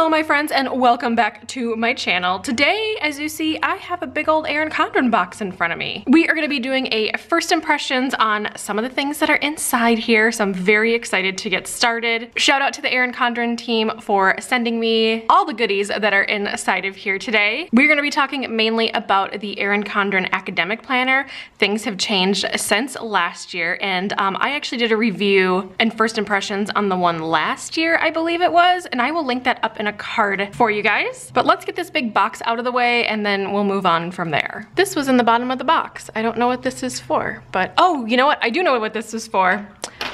Hello my friends and welcome back to my channel. Today, as you see, I have a big old Erin Condren box in front of me. We are going to be doing a first impressions on some of the things that are inside here, so I'm very excited to get started. Shout out to the Erin Condren team for sending me all the goodies that are inside of here today. We're going to be talking mainly about the Erin Condren Academic Planner. Things have changed since last year, and I actually did a review and first impressions on the one last year, I believe it was, and I will link that up in a card for you guys. But let's get this big box out of the way and then we'll move on from there. This was in the bottom of the box. I don't know what this is for, but oh, you know what? I do know what this is for.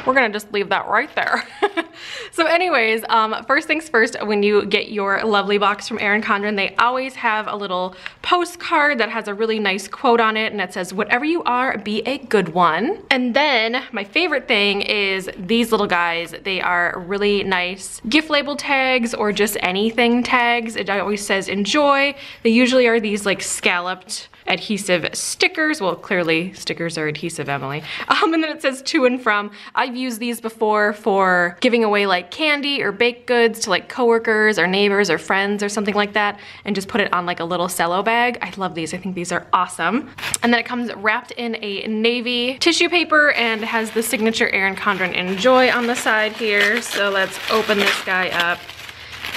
We're gonna just leave that right there. So anyways, first things first, when you get your lovely box from Erin Condren, they always have a little postcard that has a really nice quote on it, and it says, "Whatever you are, be a good one." And then my favorite thing is these little guys. They are really nice gift label tags or just anything tags. It always says enjoy. They usually are these like scalloped adhesive stickers. Well, clearly stickers are adhesive, Emily. And then it says to and from. I've used these before for giving away like candy or baked goods to like coworkers or neighbors or friends or something like that, and just put it on like a little cello bag. I love these. I think these are awesome. And then it comes wrapped in a navy tissue paper and has the signature Erin Condren Enjoy on the side here. So let's open this guy up.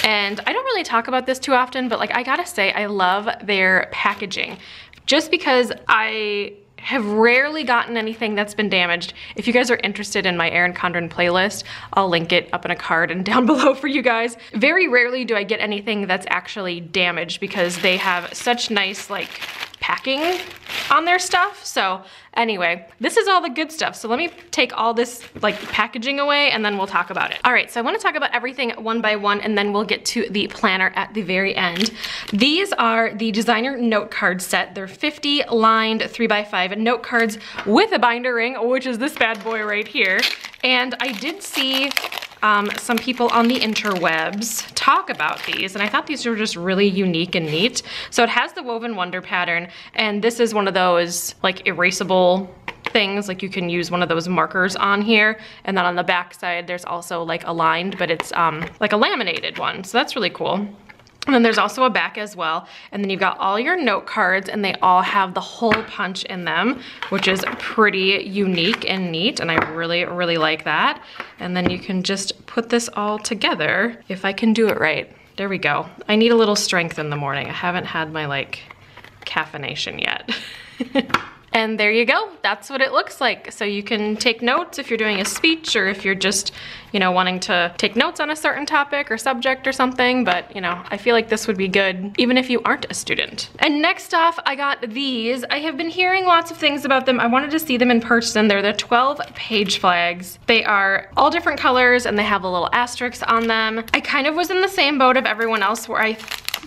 And I don't really talk about this too often, but like I gotta say, I love their packaging. Just because I have rarely gotten anything that's been damaged. If you guys are interested in my Erin Condren playlist, I'll link it up in a card and down below for you guys. Very rarely do I get anything that's actually damaged because they have such nice like packing on their stuff. So anyway, this is all the good stuff. So let me take all this like packaging away and then we'll talk about it. All right, so I want to talk about everything one by one and then we'll get to the planner at the very end. These are the designer Notecard set. They're 50 lined 3x5 note cards with a binder ring, which is this bad boy right here. And I did see some people on the interwebs talk about these, and I thought these were just really unique and neat. So it has the woven wonder pattern, and this is one of those like erasable things, like you can use one of those markers on here, and then on the back side there's also like a lined, but it's like a laminated one, so that's really cool. And then there's also a back as well. And then you've got all your note cards and they all have the hole punch in them, which is pretty unique and neat. And I really, really like that. And then you can just put this all together if I can do it right. There we go. I need a little strength in the morning. I haven't had my like caffeination yet. And there you go, that's what it looks like. So you can take notes if you're doing a speech or if you're just, you know, wanting to take notes on a certain topic or subject or something, but you know, I feel like this would be good even if you aren't a student. And next off, I got these. I have been hearing lots of things about them. I wanted to see them in person. They're the 12 page flags. They are all different colors and they have a little asterisk on them. I kind of was in the same boat of everyone else where I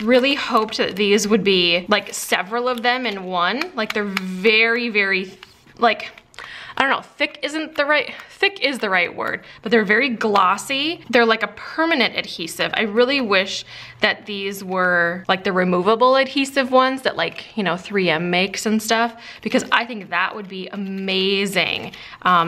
really hoped that these would be like several of them in one. Like they're very, very, like, I don't know, thick is the right word, but they're very glossy. They're like a permanent adhesive. I really wish that these were like the removable adhesive ones that like, you know, 3M makes and stuff, because I think that would be amazing,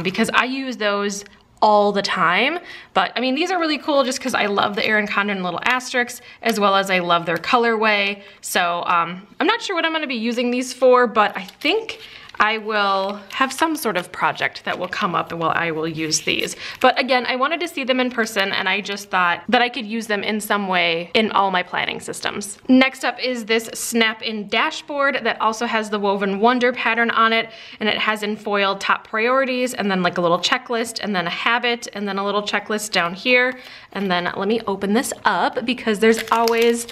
because I use those all the time. But I mean, these are really cool just because I love the Erin Condren little asterisks, as well as I love their colorway. So I'm not sure what I'm going to be using these for, but I think I will have some sort of project that will come up and I will use these. But again, I wanted to see them in person and I just thought that I could use them in some way in all my planning systems. Next up is this snap-in dashboard that also has the woven wonder pattern on it, and it has in foil top priorities and then like a little checklist and then a habit and then a little checklist down here. And then let me open this up because there's always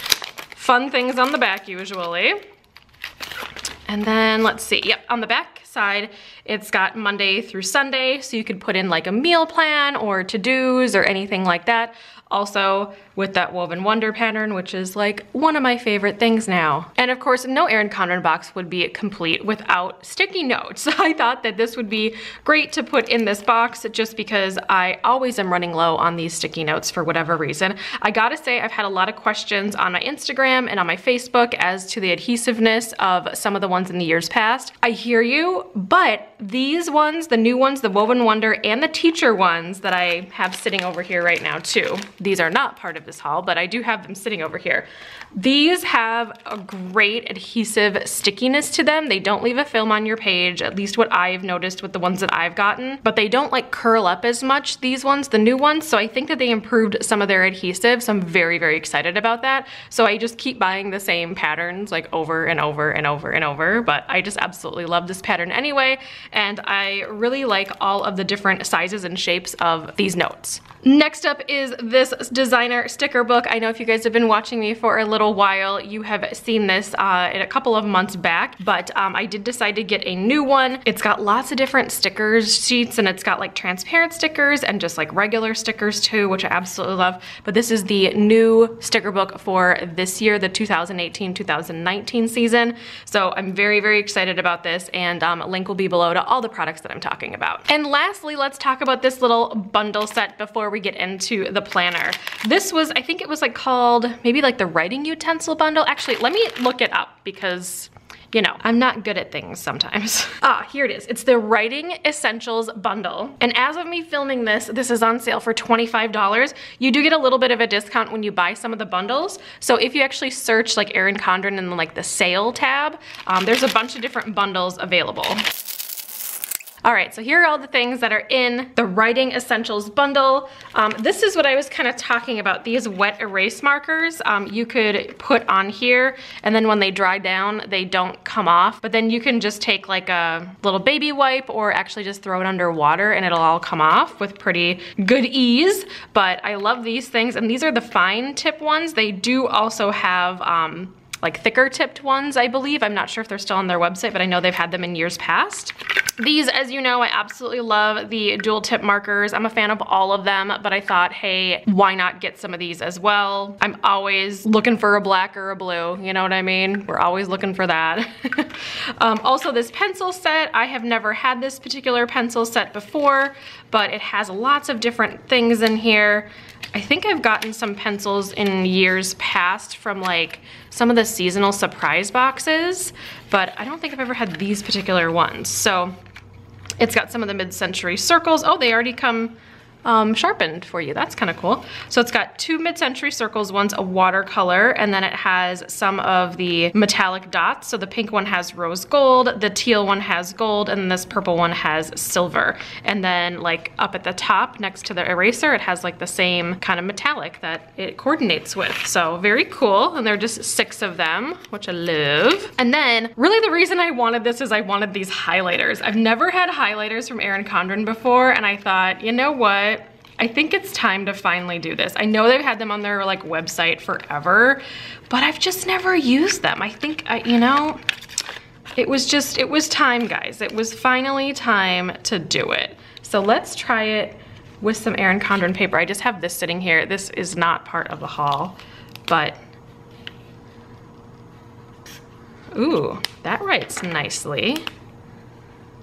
fun things on the back usually. And then let's see, yep, on the back side, it's got Monday through Sunday, so you could put in like a meal plan or to-dos or anything like that. Also with that woven wonder pattern, which is like one of my favorite things now. And of course, no Erin Condren box would be complete without sticky notes. I thought that this would be great to put in this box just because I always am running low on these sticky notes for whatever reason. I gotta say, I've had a lot of questions on my Instagram and on my Facebook as to the adhesiveness of some of the ones in the years past. I hear you, but these ones, the new ones, the woven wonder and the teacher ones that I have sitting over here right now too, these are not part of this haul, but I do have them sitting over here. These have a great adhesive stickiness to them. They don't leave a film on your page, at least what I've noticed with the ones that I've gotten, but they don't like curl up as much, these ones, the new ones, so I think that they improved some of their adhesive, so I'm very, very excited about that. So I just keep buying the same patterns like over and over and over and over, but I just absolutely love this pattern anyway, and I really like all of the different sizes and shapes of these notes. Next up is this designer sticker book. I know if you guys have been watching me for a little while, you have seen this in a couple of months back, but I did decide to get a new one. It's got lots of different stickers sheets, and it's got like transparent stickers and just like regular stickers too, which I absolutely love. But this is the new sticker book for this year, the 2018-2019 season. So I'm very, very excited about this, and a link will be below to all the products that I'm talking about. And lastly, let's talk about this little bundle set before we get into the planner. This was, I think it was like called maybe like the writing utensil bundle. Actually, let me look it up because, you know, I'm not good at things sometimes. Here it is. It's the Writing Essentials Bundle. And as of me filming this, this is on sale for $25. You do get a little bit of a discount when you buy some of the bundles. So if you actually search like Erin Condren in like the sale tab, there's a bunch of different bundles available. All right, so here are all the things that are in the Writing Essentials bundle. This is what I was kind of talking about, these wet erase markers. You could put on here, and then when they dry down, they don't come off. But then you can just take like a little baby wipe or actually just throw it under water and it'll all come off with pretty good ease. But I love these things, and these are the fine tip ones. They do also have like thicker tipped ones, I believe. I'm not sure if they're still on their website, but I know they've had them in years past. These, as you know, I absolutely love the dual tip markers. I'm a fan of all of them, but I thought, hey, why not get some of these as well? I'm always looking for a black or a blue, you know what I mean? We're always looking for that. Also this pencil set, I have never had this particular pencil set before, but it has lots of different things in here. I think I've gotten some pencils in years past from like some of the seasonal surprise boxes, but I don't think I've ever had these particular ones. So it's got some of the mid-century circles. Oh, they already come sharpened for you. That's kind of cool. So it's got two mid-century circles. One's a watercolor, and then it has some of the metallic dots. So the pink one has rose gold, the teal one has gold, and this purple one has silver. And then like up at the top next to the eraser, it has like the same kind of metallic that it coordinates with. So very cool. And there are just 6 of them, which I love. And then really the reason I wanted this is I wanted these highlighters. I've never had highlighters from Erin Condren before, and I thought, you know what? I think it's time to finally do this. I know they've had them on their like website forever, but I've just never used them. I think, you know, it was time, guys. It was finally time to do it. So let's try it with some Erin Condren paper. I just have this sitting here. This is not part of the haul, but ooh, that writes nicely.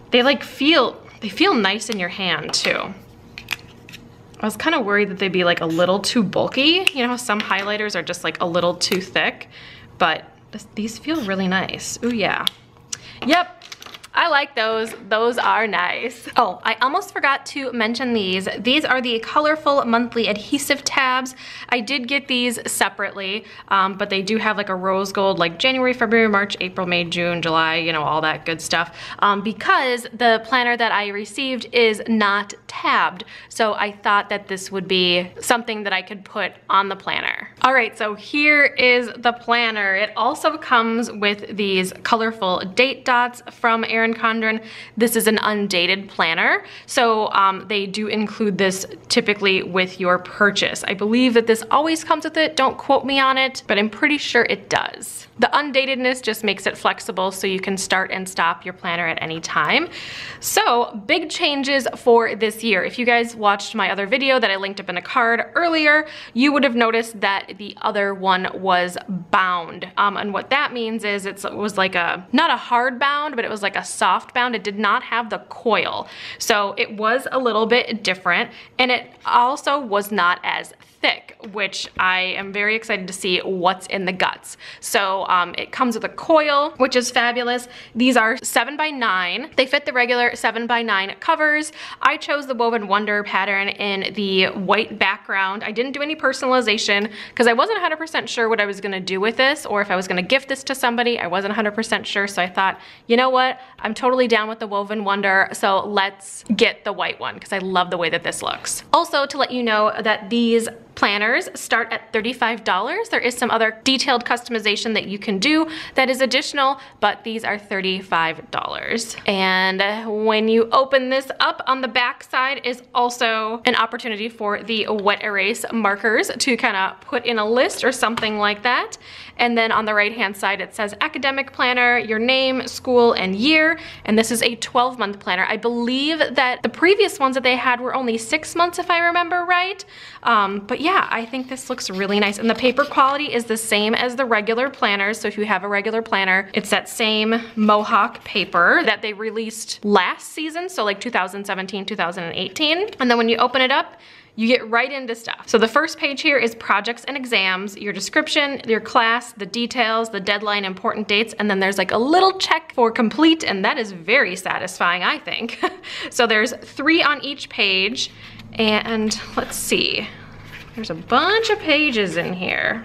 They like feel nice in your hand too. I was kind of worried that they'd be like a little too bulky. You know how some highlighters are just like a little too thick, but these feel really nice. Ooh, yeah. Yep. I like those. Those are nice. Oh, I almost forgot to mention these. These are the colorful monthly adhesive tabs. I did get these separately, but they do have like a rose gold, like January, February, March, April, May, June, July, you know, all that good stuff. Because the planner that I received is not tabbed. So I thought that this would be something that I could put on the planner. All right, so here is the planner. It also comes with these colorful date dots from Erin Condren. This is an undated planner, so they do include this typically with your purchase. I believe that this always comes with it. Don't quote me on it, but I'm pretty sure it does. The undatedness just makes it flexible so you can start and stop your planner at any time. So big changes for this year. If you guys watched my other video that I linked up in a card earlier, you would have noticed that the other one was bound. And what that means is it was like not a hard bound, but it was like a soft bound. It did not have the coil. So it was a little bit different, and it also was not as thick, which I am very excited to see what's in the guts. So it comes with a coil, which is fabulous. These are 7x9. They fit the regular 7x9 covers. I chose the Woven Wonder pattern in the white background. I didn't do any personalization because I wasn't 100% sure what I was gonna do with this, or if I was gonna gift this to somebody. I wasn't 100% sure, so I thought, you know what? I'm totally down with the Woven Wonder, so let's get the white one because I love the way that this looks. Also, to let you know that these planners start at $35. There is some other detailed customization that you can do that is additional, but these are $35. And when you open this up, on the back side is also an opportunity for the wet erase markers to kind of put in a list or something like that. And then on the right hand side it says academic planner, your name, school, and year. And this is a 12-month planner. I believe that the previous ones that they had were only 6 months if I remember right. But yeah, I think this looks really nice. And the paper quality is the same as the regular planners. So if you have a regular planner, it's that same Mohawk paper that they released last season. So like 2017, 2018. And then when you open it up, you get right into stuff. So the first page here is projects and exams, your description, your class, the details, the deadline, important dates, and then there's like a little check for complete, and that is very satisfying, I think. So there's 3 on each page, and let's see. There's a bunch of pages in here.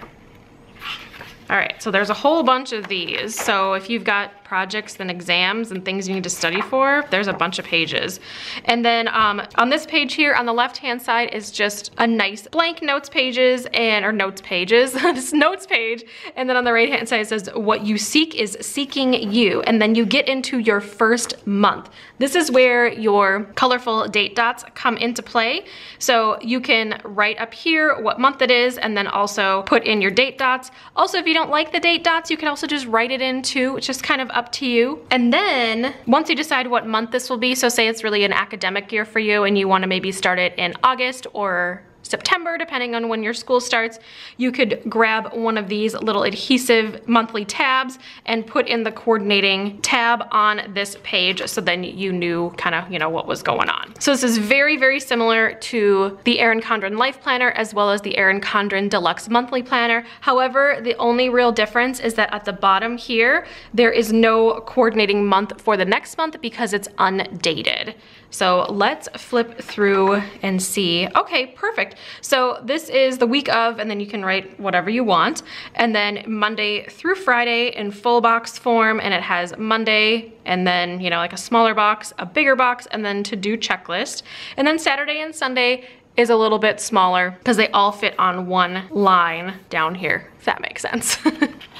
All right, so there's a whole bunch of these. So if you've got projects and exams and things you need to study for, there's a bunch of pages. And then on this page here, on the left-hand side is just a nice blank notes pages or notes pages, this notes page. And then on the right-hand side it says, what you seek is seeking you. And then you get into your first month. This is where your colorful date dots come into play. So you can write up here what month it is and then also put in your date dots. Also, if you don't like the date dots, you can also just write it in too. It's just kind of up to you. And then once you decide what month this will be, so say it's really an academic year for you and you want to maybe start it in August or September, depending on when your school starts, you could grab one of these little adhesive monthly tabs and put in the coordinating tab on this page, so then you knew kind of, what was going on. So this is very, very similar to the Erin Condren Life Planner as well as the Erin Condren Deluxe Monthly Planner. However, the only real difference is that at the bottom here, there is no coordinating month for the next month because it's undated. So let's flip through and see. Okay, perfect. So this is the week of, and then you can write whatever you want. And then Monday through Friday in full box form, and it has Monday, and then, like a smaller box, a bigger box, and then to-do checklist. And then Saturday and Sunday is a little bit smaller because they all fit on one line down here, if that makes sense.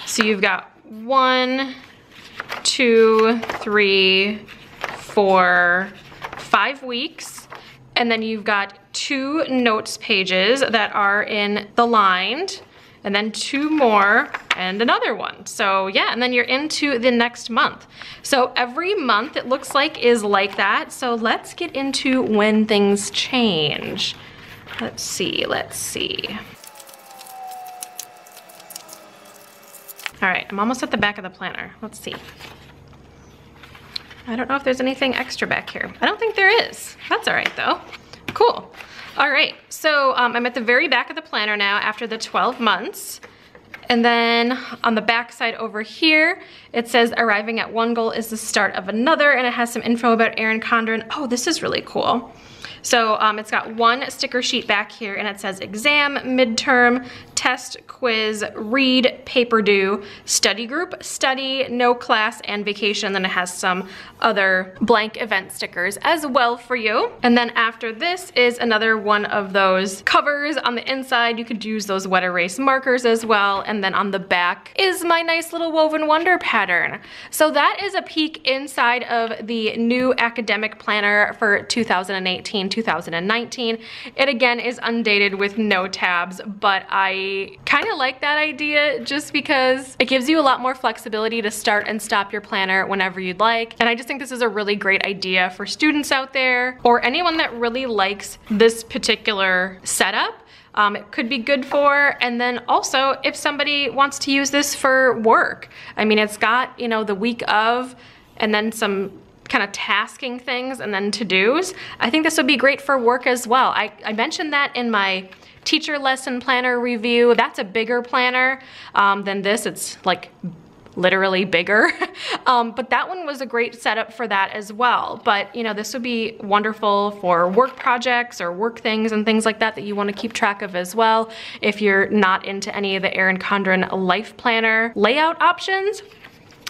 So you've got 1, 2, 3, 4, 5 weeks, and then you've got 2 notes pages that are in the lined, and then 2 more and another one. So yeah, and then you're into the next month. So every month it looks like is like that. So let's get into when things change. Let's see. All right, I'm almost at the back of the planner. Let's see. I don't know if there's anything extra back here. I don't think there is. That's all right though. Cool. All right, so I'm at the very back of the planner now after the 12 months. And then on the back side over here, it says arriving at one goal is the start of another, and it has some info about Erin Condren. Oh, this is really cool. So it's got one sticker sheet back here, and it says exam, midterm, test, quiz, read, paper due, study group, study, no class, and vacation. Then it has some other blank event stickers as well for you. And then after this is another one of those covers. On the inside, you could use those wet erase markers as well. And then on the back is my nice little Woven Wonder pattern. So that is a peek inside of the new academic planner for 2018-2019. It again is undated with no tabs, but I kind of like that idea just because it gives you a lot more flexibility to start and stop your planner whenever you'd like. And I just think this is a really great idea for students out there or anyone that really likes this particular setup. It could be good for, and then also if somebody wants to use this for work. I mean, it's got, the week of, and then some kind of tasking things and then to-dos. I think this would be great for work as well. I mentioned that in my teacher lesson planner review. That's a bigger planner than this. It's like literally bigger. But that one was a great setup for that as well. But you know, this would be wonderful for work projects or work things and things like that that you want to keep track of as well. If you're not into any of the Erin Condren Life Planner layout options.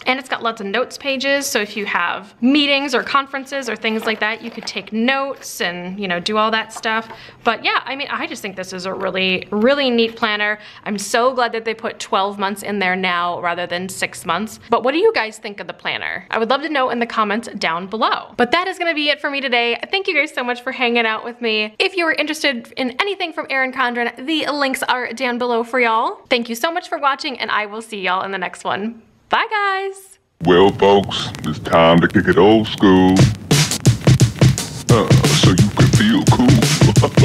And it's got lots of notes pages, so if you have meetings or conferences or things like that, you could take notes and, you know, do all that stuff. But yeah, I mean, I just think this is a really, really neat planner. I'm so glad that they put 12 months in there now rather than 6 months. But what do you guys think of the planner? I would love to know in the comments down below. But that is gonna be it for me today. Thank you guys so much for hanging out with me. If you were interested in anything from Erin Condren, the links are down below for y'all. Thank you so much for watching, and I will see y'all in the next one. Bye, guys. Well, folks, it's time to kick it old school. So you can feel cool.